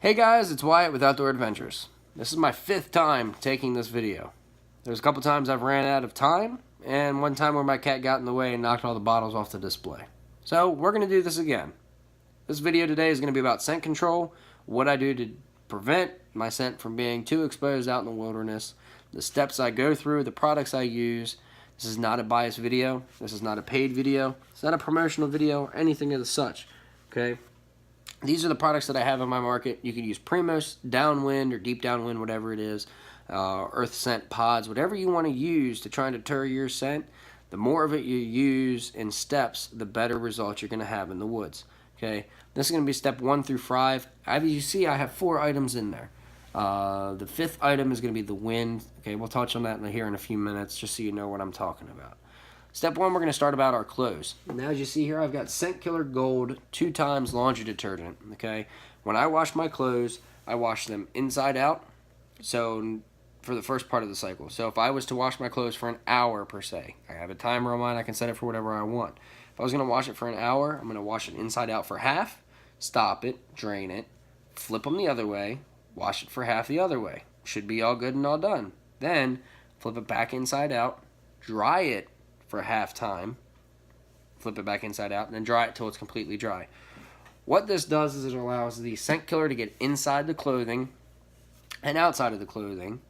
Hey guys, it's Wyatt with Outdoor Adventures. This is my 5th time taking this video. There's a couple times I've ran out of time, and one time where my cat got in the way and knocked all the bottles off the display. So we're going to do this again. This video today is going to be about scent control, what I do to prevent my scent from being too exposed out in the wilderness, the steps I go through, the products I use. This is not a biased video. This is not a paid video. It's not a promotional video or anything of the such. Okay? These are the products that I have in my market. You can use Primos, Downwind, or Deep Downwind, whatever it is, Earth Scent Pods, whatever you want to use to try and deter your scent. The more of it you use in steps, the better results you're going to have in the woods. Okay, this is going to be step 1 through 5. As you see, I have 4 items in there. The 5th item is going to be the wind. Okay, we'll touch on that here in a few minutes, just so you know what I'm talking about. Step 1, we're going to start about our clothes. Now, as you see here, I've got Scent Killer Gold 2 times laundry detergent. Okay, when I wash my clothes, I wash them inside out. So for the first part of the cycle. So if I was to wash my clothes for an hour per se, I have a timer on mine. I can set it for whatever I want. If I was going to wash it for an hour, I'm going to wash it inside out for half, stop it, drain it, flip them the other way, wash it for half the other way. Should be all good and all done. Then flip it back inside out, dry it for half time, flip it back inside out, and then dry it till it's completely dry. What this does is it allows the scent killer to get inside the clothing and outside of the clothing,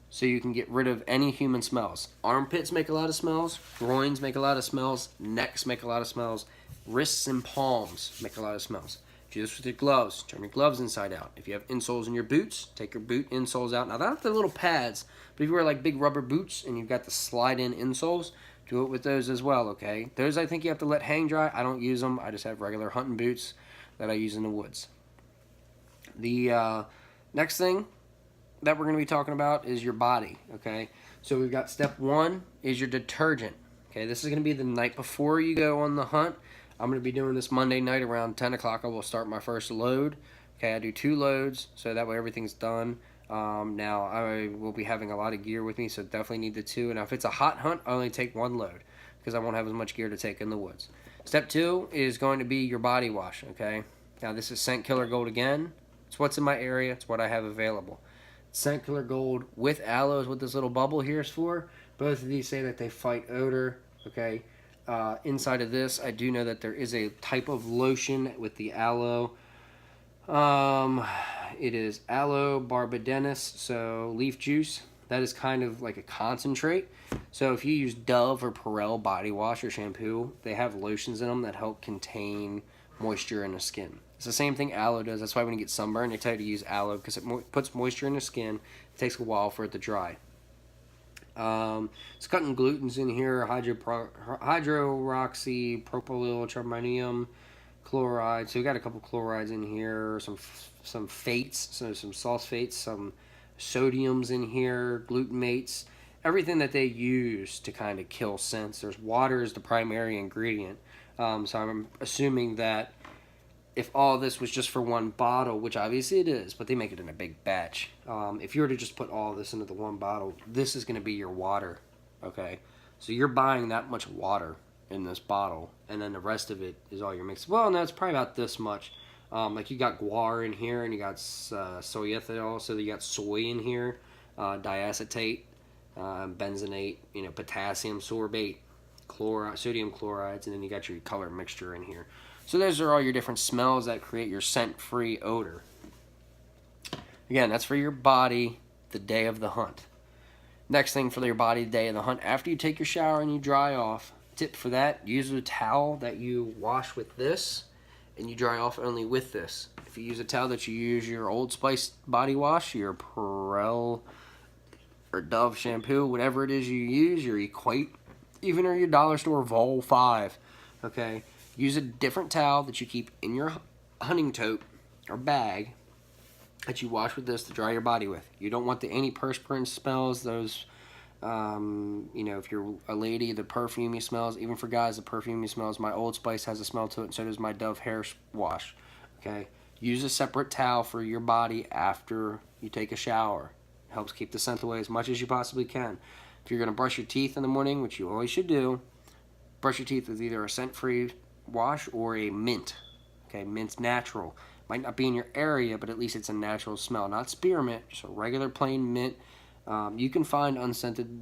so you can get rid of any human smells. Armpits make a lot of smells, groins make a lot of smells, necks make a lot of smells, wrists and palms make a lot of smells. Do this with your gloves. Turn your gloves inside out. If you have insoles in your boots, take your boot insoles out. Now, not the little pads, but if you wear like big rubber boots and you've got the slide-in insoles, do it with those as well, okay? Those I think you have to let hang dry. I don't use them. I just have regular hunting boots that I use in the woods. The next thing that we're going to be talking about is your body, okay? So we've got step 1 is your detergent, okay? This is going to be the night before you go on the hunt. I'm going to be doing this Monday night around 10 o'clock. I will start my first load. Okay, I do 2 loads, so that way everything's done. Now, I will be having a lot of gear with me, so definitely need the 2. And if it's a hot hunt, I only take 1 load because I won't have as much gear to take in the woods. Step 2 is going to be your body wash, okay? Now, this is Scent Killer Gold again. It's what's in my area. It's what I have available. Scent Killer Gold with aloe is what this little bubble here is for. Both of these say that they fight odor, okay? Inside of this, I do know that there is a type of lotion with the aloe. It is aloe barbadensis, so leaf juice. That is kind of like a concentrate. So if you use Dove or Perel body wash or shampoo, they have lotions in them that help contain moisture in the skin. It's the same thing aloe does. That's why when you get sunburn, they tell you to use aloe because it puts moisture in the skin. It takes a while for it to dry. It's cutting glutens in here, hydroxy propylyl trimonium chloride. So we got a couple chlorides in here, some phates, so some sulfates, some sodiums in here, glutamates, everything that they use to kind of kill scents. There's water is the primary ingredient. So I'm assuming that if all this was just for 1 bottle, which obviously it is, but they make it in a big batch. If you were to just put all this into the 1 bottle, this is going to be your water, okay? So you're buying that much water in this bottle, and then the rest of it is all your mix. Well, no, it's probably about this much. Like you got guar in here, and you got soyethanol, so you got soy in here, diacetate, benzenate, potassium sorbate, sodium chlorides, and then you got your color mixture in here. So those are all your different smells that create your scent-free odor. Again, that's for your body the day of the hunt. Next thing for your body the day of the hunt, after you take your shower and you dry off, tip for that, use a towel that you wash with this, and you dry off only with this. If you use a towel that you use your Old Spice body wash, your Perel or Dove shampoo, whatever it is you use, your Equate, even or your dollar store Vol 5, okay? Use a different towel that you keep in your hunting tote or bag that you wash with this to dry your body with. You don't want any perspirant smells, those, if you're a lady, the perfumey smells. Even for guys, the perfumey smells. My Old Spice has a smell to it, and so does my Dove hair wash, okay? Use a separate towel for your body after you take a shower. It helps keep the scent away as much as you possibly can. If you're going to brush your teeth in the morning, which you always should do, brush your teeth with either a scent-free wash or a mint. Okay, mint's natural. Might not be in your area, but at least it's a natural smell. Not spearmint, just a regular plain mint. You can find unscented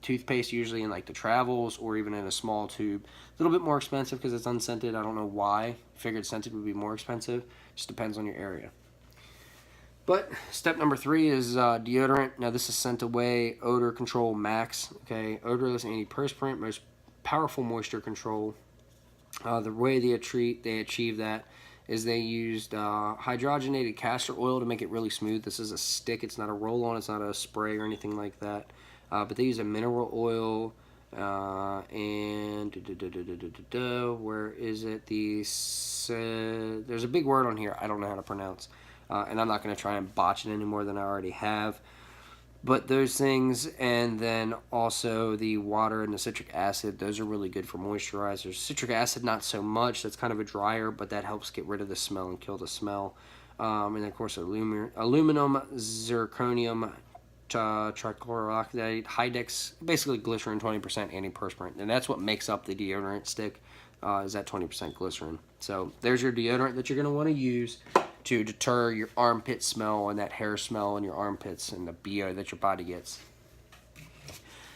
toothpaste usually in like the Travels or even in a small tube. A little bit more expensive because it's unscented. I don't know why. Figured scented would be more expensive. Just depends on your area. But step number 3 is deodorant. Now this is Scent Away Odor Control Max. Okay, odorless antiperspirant, most powerful moisture control. The way they achieve that is they used hydrogenated castor oil to make it really smooth. This is a stick. It's not a roll-on. It's not a spray or anything like that. But they use a mineral oil and where is it? There's a big word on here I don't know how to pronounce, and I'm not going to try and botch it any more than I already have. But those things, and then also the water and the citric acid, those are really good for moisturizers. Citric acid, not so much. That's kind of a dryer, but that helps get rid of the smell and kill the smell. And then, of course, aluminum, zirconium, trichlorooctane, Hydex, basically glycerin, 20% antiperspirant. And that's what makes up the deodorant stick, is that 20% glycerin. So there's your deodorant that you're going to want to use to deter your armpit smell and that hair smell in your armpits and the BO that your body gets.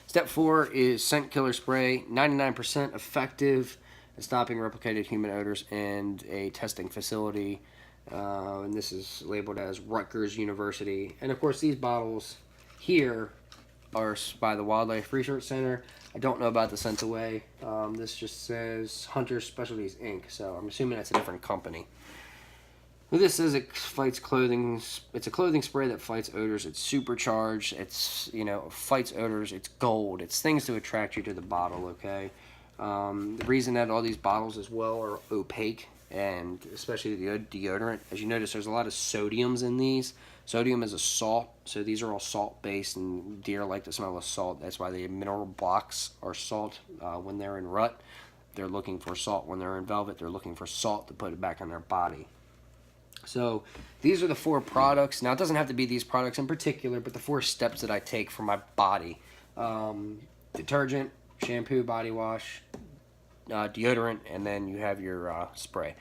Step 4 is scent killer spray, 99% effective at stopping replicated human odors in a testing facility. And this is labeled as Rutgers University. And of course these bottles here are by the Wildlife Research Center. I don't know about the Scent Away. This just says Hunter Specialties Inc. So I'm assuming that's a different company. This says it fights clothing. It's a clothing spray that fights odors. It's supercharged. It's, fights odors. It's gold. It's things to attract you to the bottle, okay? The reason that all these bottles as well are opaque, and especially the deodorant, as you notice, there's a lot of sodiums in these. Sodium is a salt, so these are all salt-based, and deer like the smell of salt. That's why the mineral blocks are salt when they're in rut. They're looking for salt. When they're in velvet, they're looking for salt to put it back on their body. So these are the 4 products. Now, it doesn't have to be these products in particular, but the 4 steps that I take for my body. Detergent, shampoo, body wash, deodorant, and then you have your spray.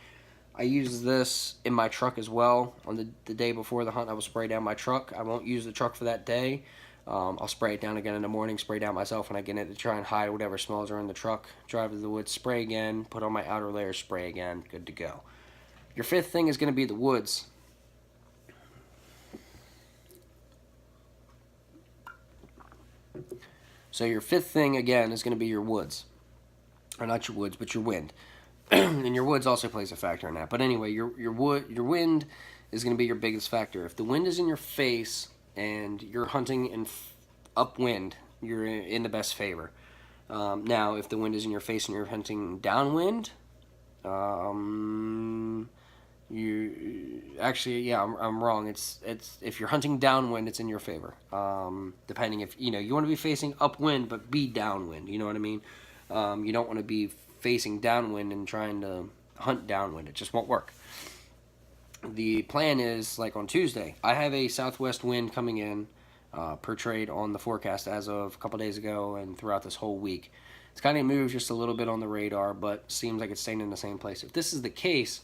I use this in my truck as well. On the day before the hunt, I will spray down my truck. I won't use the truck for that day. I'll spray it down again in the morning, spray down myself when I get in it to try and hide whatever smells are in the truck. Drive to the woods, spray again, put on my outer layer, spray again, good to go. Your 5th thing is going to be the woods. So your 5th thing, again, is going to be your woods. Or not your woods, but your wind. And your woods also plays a factor in that. But anyway, your wind is going to be your biggest factor. If the wind is in your face and you're hunting in upwind, you're in the best favor. Now, if the wind is in your face and you're hunting downwind, I'm wrong. It's if you're hunting downwind, it's in your favor. Depending if you want to be facing upwind, but be downwind. You know what I mean? You don't want to be facing downwind and trying to hunt downwind. It just won't work. The plan is like on Tuesday. I have a southwest wind coming in, portrayed on the forecast as of a couple days ago and throughout this whole week. It's kind of moved just a little bit on the radar, but seems like it's staying in the same place. If this is the case,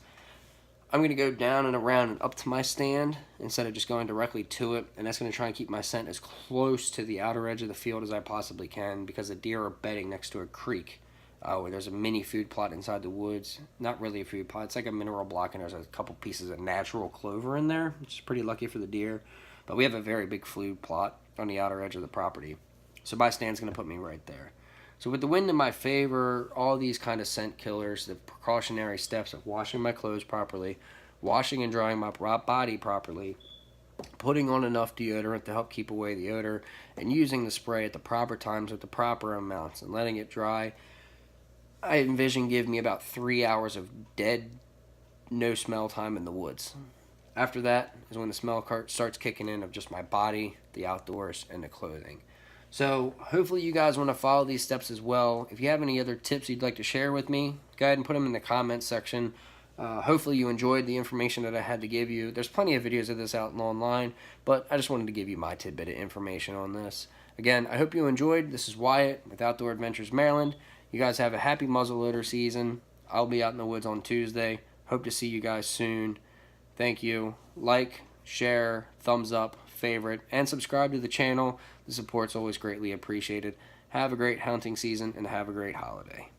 I'm going to go down and around and up to my stand instead of just going directly to it, and that's going to try and keep my scent as close to the outer edge of the field as I possibly can, because the deer are bedding next to a creek where there's a mini food plot inside the woods. Not really a food plot, it's like a mineral block, and there's a couple pieces of natural clover in there, which is pretty lucky for the deer. But we have a very big food plot on the outer edge of the property, so my stand's going to put me right there. So with the wind in my favor, all these kind of scent killers, the precautionary steps of washing my clothes properly, washing and drying my body properly, putting on enough deodorant to help keep away the odor, and using the spray at the proper times with the proper amounts and letting it dry, I envision give me about 3 hours of dead, no smell time in the woods. After that is when the smell starts kicking in of just my body, the outdoors, and the clothing. So hopefully you guys want to follow these steps as well. If you have any other tips you'd like to share with me, go ahead and put them in the comments section. Hopefully you enjoyed the information that I had to give you. There's plenty of videos of this out online, but I just wanted to give you my tidbit of information on this. Again, I hope you enjoyed. This is Wyatt with Outdoor Adventures Maryland. You guys have a happy muzzleloader season. I'll be out in the woods on Tuesday. Hope to see you guys soon. Thank you. Like, share, thumbs up, favorite, and subscribe to the channel. The support's always greatly appreciated. Have a great hunting season and have a great holiday.